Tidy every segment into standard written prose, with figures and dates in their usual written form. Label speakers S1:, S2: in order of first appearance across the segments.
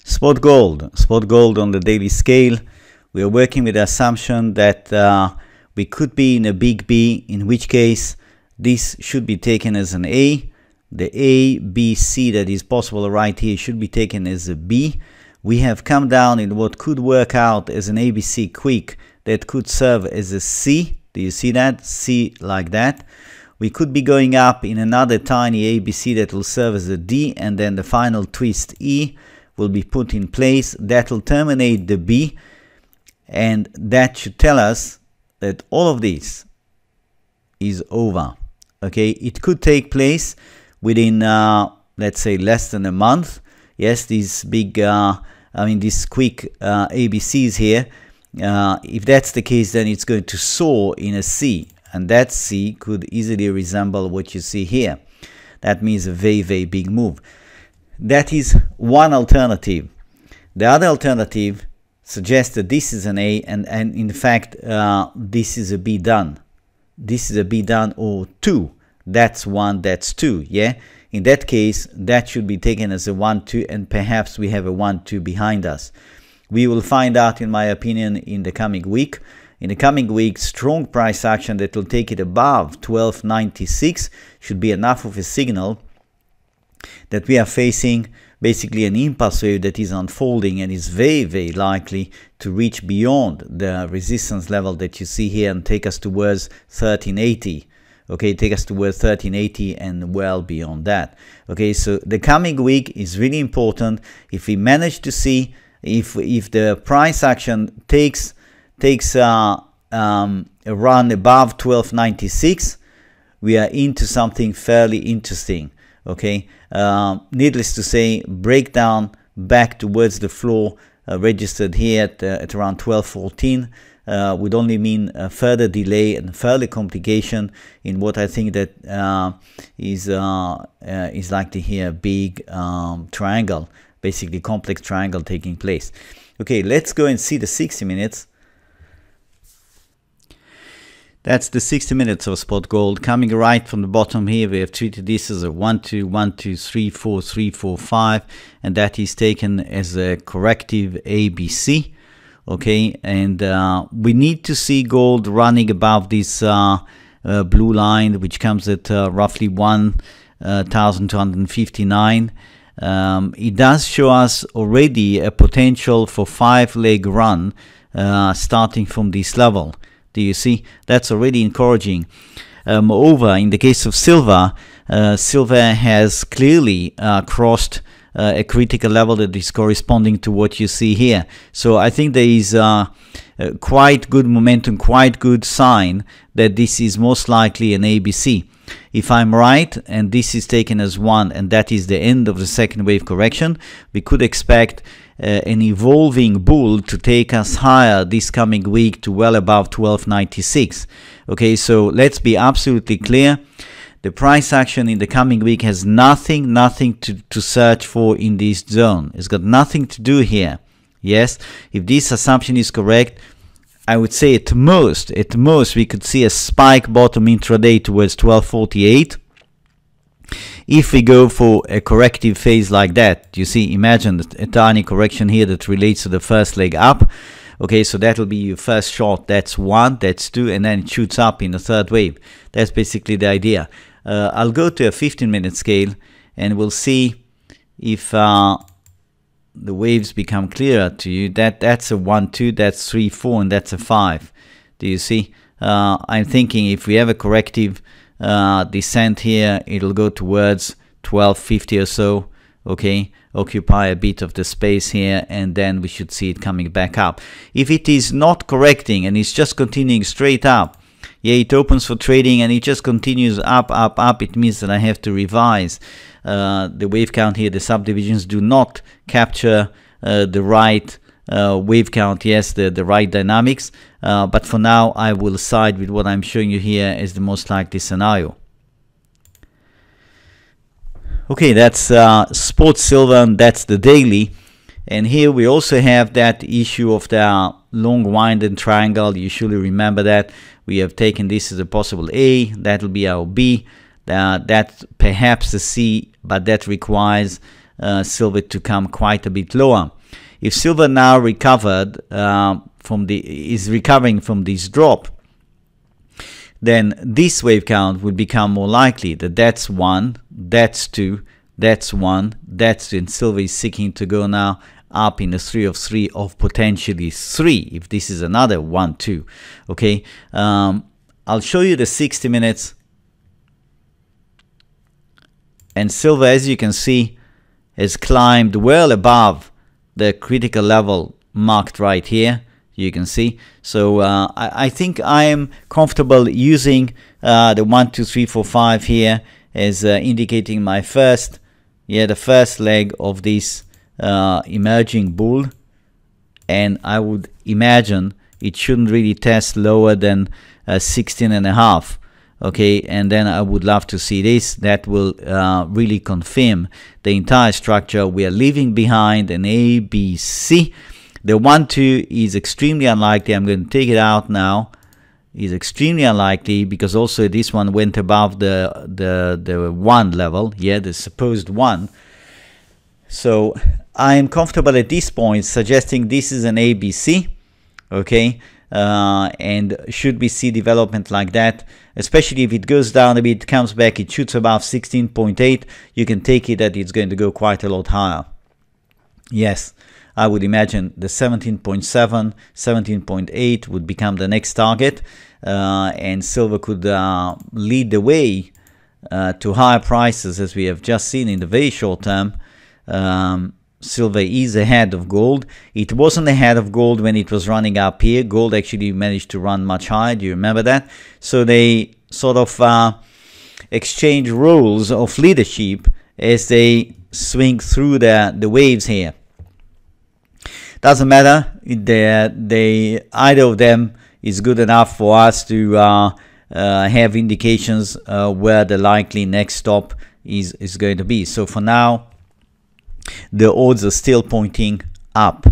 S1: Spot gold on the daily scale. We are working with the assumption that we could be in a big B, in which case this should be taken as an A. The A, B, C that is possible right here should be taken as a B. We have come down in what could work out as an ABC quick that could serve as a C. Do you see that? C like that. We could be going up in another tiny ABC that will serve as a D, and then the final twist E will be put in place. That will terminate the B, and that should tell us that all of this is over. Okay, it could take place within let's say less than a month. Yes, these big these quick ABCs here, if that's the case, then it's going to soar in a C, and that C could easily resemble what you see here. That means a very, very big move. That is one alternative. The other alternative suggests that this is an A, and in fact this is a B done. This is a B done, or 2. That's 1, that's 2, yeah? In that case, that should be taken as a 1, 2, and perhaps we have a 1, 2 behind us. We will find out, in my opinion, in the coming week. In the coming week, strong price action that will take it above 12.96 should be enough of a signal that we are facing basically an impulse wave that is unfolding and is very, very likely to reach beyond the resistance level that you see here and take us towards 1380. Okay, take us towards 1380 and well beyond that. Okay, so the coming week is really important. If we manage to see if the price action takes a run above 12.96, we are into something fairly interesting. Okay, needless to say, breakdown back towards the floor registered here at around 12.14 would only mean a further delay and further complication in what I think that is likely here a big triangle, basically complex triangle taking place. Okay, let's go and see the 60 minutes. That's the 60 minutes of spot gold coming right from the bottom here. We have treated this as a 1, 2, 1, 2, 3, 4, 3, 4, 5, and that is taken as a corrective ABC. Okay, and we need to see gold running above this blue line, which comes at roughly 1,259. It does show us already a potential for 5-leg run starting from this level. Do you see? That's already encouraging. Moreover, in the case of silver, silver has clearly crossed a critical level that is corresponding to what you see here. So I think there is quite good momentum, quite good sign that this is most likely an ABC. If I'm right, and this is taken as 1, and that is the end of the second wave correction, we could expect an evolving bull to take us higher this coming week to well above 12.96. Okay, so let's be absolutely clear. The price action in the coming week has nothing to search for in this zone. It's got nothing to do here. Yes, if this assumption is correct, I would say at most we could see a spike bottom intraday towards 12.48. If we go for a corrective phase like that, you see, imagine a tiny correction here that relates to the first leg up. Okay, so that will be your first shot. That's 1, that's 2, and then it shoots up in the third wave. That's basically the idea. I'll go to a 15-minute scale, and we'll see if the waves become clearer to you. That's a 1, 2, that's 3, 4, and that's a 5. Do you see? I'm thinking if we have a corrective descent here, it'll go towards 12.50 or so. Okay, occupy a bit of the space here, and then we should see it coming back up. If it is not correcting and it's just continuing straight up, yeah, it opens for trading and it just continues up, it means that I have to revise the wave count here. The subdivisions do not capture the right wave count, yes, the right dynamics, but for now I will side with what I'm showing you here as the most likely scenario. Okay, that's spot silver, and that's the daily. And here we also have that issue of the long winded triangle. You surely remember that. We have taken this as a possible A, that will be our B, that's perhaps a C, but that requires silver to come quite a bit lower. if silver now recovered is recovering from this drop, then this wave count would become more likely that that's 1, that's 2, that's 1, that's 2, and silver is seeking to go now up in the 3 of 3 of potentially 3 if this is another 1, 2. Okay, I'll show you the 60 minutes, and silver, as you can see, has climbed well above the critical level marked right here. You can see. So I think I am comfortable using the 1, 2, 3, 4, 5 here as indicating my first, the first leg of this emerging bull, and I would imagine it shouldn't really test lower than 16.5. Okay, and then I would love to see this. That will really confirm the entire structure. We are leaving behind an ABC. The 1, 2 is extremely unlikely. I'm going to take it out now. Is extremely unlikely because also this one went above the 1 level, the supposed 1. So I am comfortable at this point suggesting this is an ABC, okay, and should we see development like that, especially if it goes down a bit, comes back, it shoots above 16.8, you can take it that it's going to go quite a lot higher. Yes, I would imagine the 17.7, 17.8 would become the next target, and silver could lead the way to higher prices as we have just seen in the very short term. Silver is ahead of gold. It wasn't ahead of gold when it was running up here. Gold actually managed to run much higher. Do you remember that? So they sort of exchange roles of leadership as they swing through the waves here. Doesn't matter. Either of them is good enough for us to have indications where the likely next stop is going to be. So for now, the odds are still pointing up.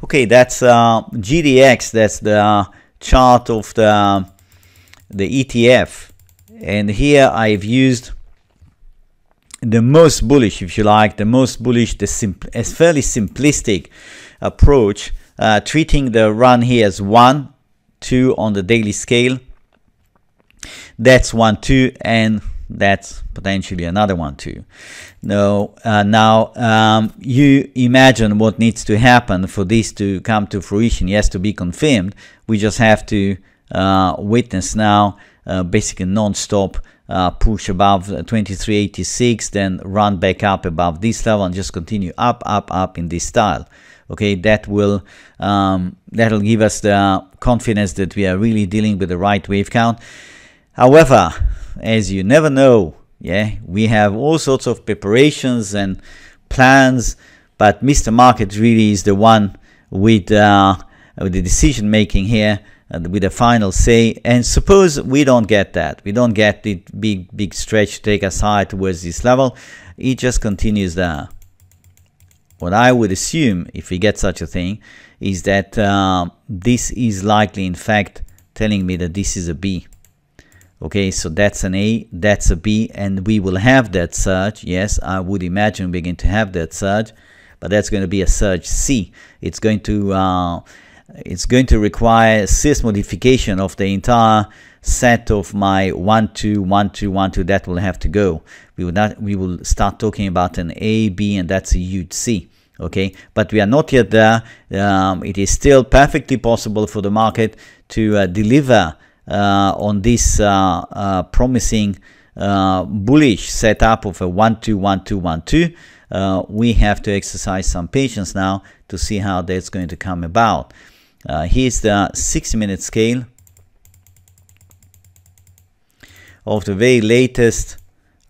S1: Okay, that's GDX. That's the chart of the ETF, and here I've used the most bullish, if you like, the most bullish, a fairly simplistic approach, treating the run here as 1, 2 on the daily scale. That's 1, 2, and that's potentially another 1, 2. Now you imagine what needs to happen for this to come to fruition. Yes, to be confirmed, we just have to witness now basically non-stop push above 23.86, then run back up above this level and just continue up, up, up in this style. Okay, that will that'll give us the confidence that we are really dealing with the right wave count. However, as you never know, we have all sorts of preparations and plans, but Mr. Market really is the one with the decision making here, with the final say. And suppose we don't get that, we don't get the big stretch to take us high towards this level, it just continues there. What I would assume, if we get such a thing, is that this is likely in fact telling me that this is a B. Okay, so that's an A, that's a B, and we will have that surge. Yes, I would imagine we're going to have that surge, but that's going to be a surge C. It's going to require a CS modification of the entire set of my 1, 2, 1, 2, 1, 2. That will have to go. We will start talking about an A, B, and that's a huge C. Okay, but we are not yet there. It is still perfectly possible for the market to deliver on this promising bullish setup of a 1, 2, 1, 2, 1, 2. We have to exercise some patience now to see how that's going to come about. Here's the 60-minute scale of the very latest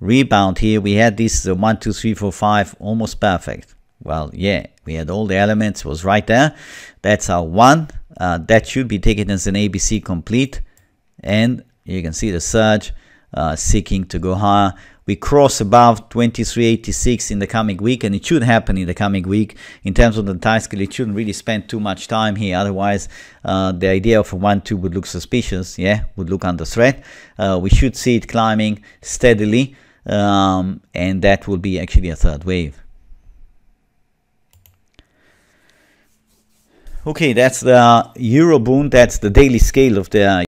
S1: rebound. Here we had this 1, 2, 3, 4, 5 almost perfect. Well, yeah, we had all the elements, was right there. That's our 1. That should be taken as an ABC complete. And you can see the surge seeking to go higher. We cross above 23.86 in the coming week, and it should happen in the coming week. In terms of the time scale, it shouldn't really spend too much time here. Otherwise, the idea of a 1, 2 would look suspicious, would look under threat. We should see it climbing steadily and that will be actually a third wave. Okay, that's the Euro bond. That's the daily scale of the